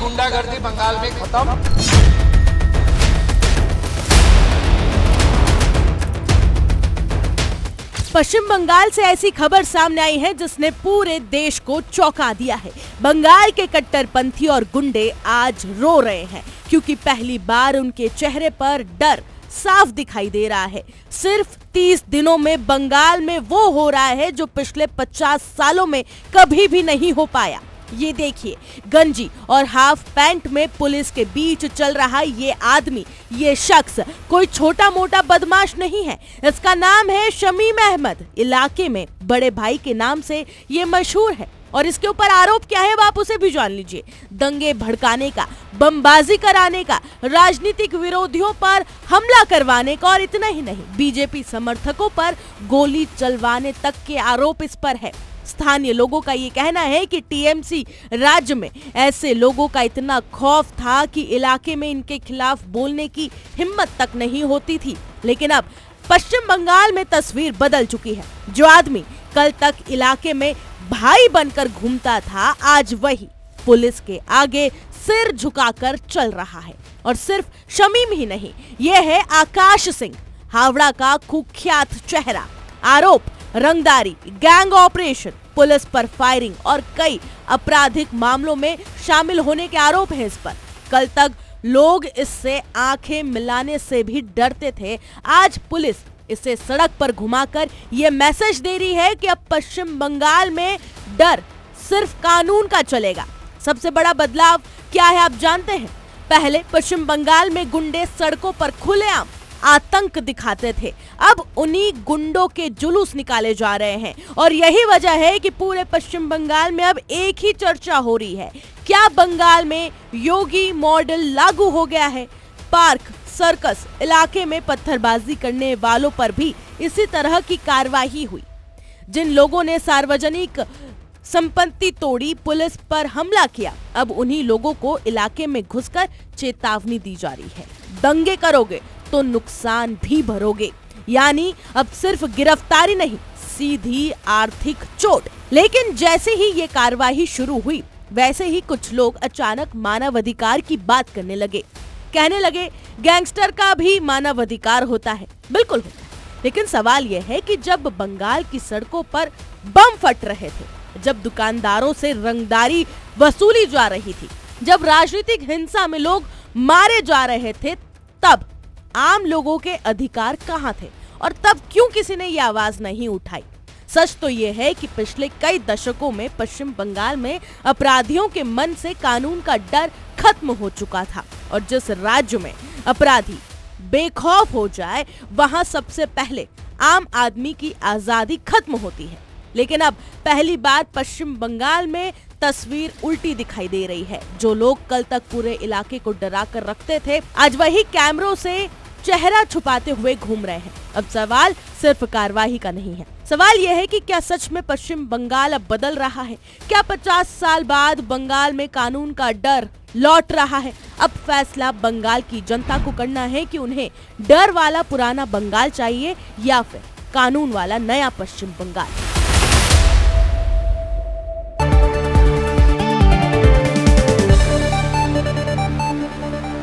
गुंडागर्दी बंगाल में खत्म। पश्चिम बंगाल से ऐसी खबर सामने आई है जिसने पूरे देश को चौंका दिया है। बंगाल के कट्टरपंथी और गुंडे आज रो रहे हैं क्योंकि पहली बार उनके चेहरे पर डर साफ दिखाई दे रहा है। सिर्फ 30 दिनों में बंगाल में वो हो रहा है जो पिछले 50 सालों में कभी भी नहीं हो पाया। ये देखिए, गंजी और हाफ पैंट में पुलिस के बीच चल रहा ये आदमी, ये शख्स कोई छोटा मोटा बदमाश नहीं है। इसका नाम है शमीम अहमद। इलाके में बड़े भाई के नाम से ये मशहूर है और इसके ऊपर आरोप क्या है आप उसे भी जान लीजिए। दंगे भड़काने का, बमबाजी कराने का, राजनीतिक विरोधियों पर हमला करवाने का और इतना ही नहीं, बीजेपी समर्थकों पर गोली चलवाने तक के आरोप इस पर है। स्थानीय लोगों का ये कहना है कि टीएमसी राज्य में ऐसे लोगों का इतना खौफ था कि इलाके में इनके खिलाफ बोलने की हिम्मत तक नहीं होती थी। लेकिन अब पश्चिम बंगाल में तस्वीर बदल चुकी है। जो आदमी कल तक इलाके में भाई बनकर घूमता था, आज वही पुलिस के आगे सिर झुकाकर चल रहा है। और सिर्फ शमीम ही नहीं, यह है आकाश सिंह, हावड़ा का कुख्यात चेहरा। आरोप रंगदारी, गैंग ऑपरेशन, पुलिस पर फायरिंग और कई आपराधिक मामलों में शामिल होने के आरोप हैं इस पर। कल तक लोग इससे आंखें मिलाने से भी डरते थे। आज पुलिस इसे सड़क पर घुमाकर यह मैसेज दे रही है कि अब पश्चिम बंगाल में डर सिर्फ कानून का चलेगा। सबसे बड़ा बदलाव क्या है आप जानते हैं? पहले पश्चिम बंगाल में गुंडे सड़कों पर खुलेआम आतंक दिखाते थे, अब उन्हीं गुंडों के जुलूस निकाले जा रहे हैं। और यही वजह है कि पूरे पश्चिम बंगाल में अब एक ही चर्चा हो रही है, क्या बंगाल में योगी मॉडल लागू हो गया है? पार्क, सर्कस इलाके में पत्थरबाजी करने वालों पर भी इसी तरह की कार्रवाई हुई। जिन लोगों ने सार्वजनिक संपत्ति तोड़ी, पुलिस पर हमला किया, अब उन्हीं लोगों को इलाके में घुसकर चेतावनी दी जा रही है, दंगे करोगे तो नुकसान भी भरोगे। यानी अब सिर्फ गिरफ्तारी नहीं, सीधी आर्थिक चोट। लेकिन जैसे ही ये कार्रवाई शुरू हुई, वैसे ही कुछ लोग अचानक मानवाधिकार की बात करने लगे। कहने लगे गैंगस्टर का भी मानवाधिकार होता है। बिल्कुल होता है, लेकिन सवाल यह है कि जब बंगाल की सड़कों पर बम फट रहे थे, जब दुकानदारों से रंगदारी वसूली जा रही थी, जब राजनीतिक हिंसा में लोग मारे जा रहे थे, तब आम लोगों के अधिकार कहां थे? और तब क्यों किसी ने ये आवाज नहीं उठाई? सच तो ये है कि पिछले कई दशकों में पश्चिम बंगाल में अपराधियों के मन से कानून का डर खत्म हो चुका था। और जिस राज्य में अपराधी बेखौफ हो जाए, वहां सबसे पहले आम आदमी की आजादी खत्म होती है। लेकिन अब पहली बार पश्चिम बंगाल में तस्वीर उल्टी दिखाई दे रही है। जो लोग कल तक पूरे इलाके को डरा कर रखते थे, आज वही कैमरों से चेहरा छुपाते हुए घूम रहे हैं। अब सवाल सिर्फ कार्रवाई का नहीं है, सवाल यह है कि क्या सच में पश्चिम बंगाल अब बदल रहा है? क्या 50 साल बाद बंगाल में कानून का डर लौट रहा है? अब फैसला बंगाल की जनता को करना है कि उन्हें डर वाला पुराना बंगाल चाहिए या फिर कानून वाला नया पश्चिम बंगाल।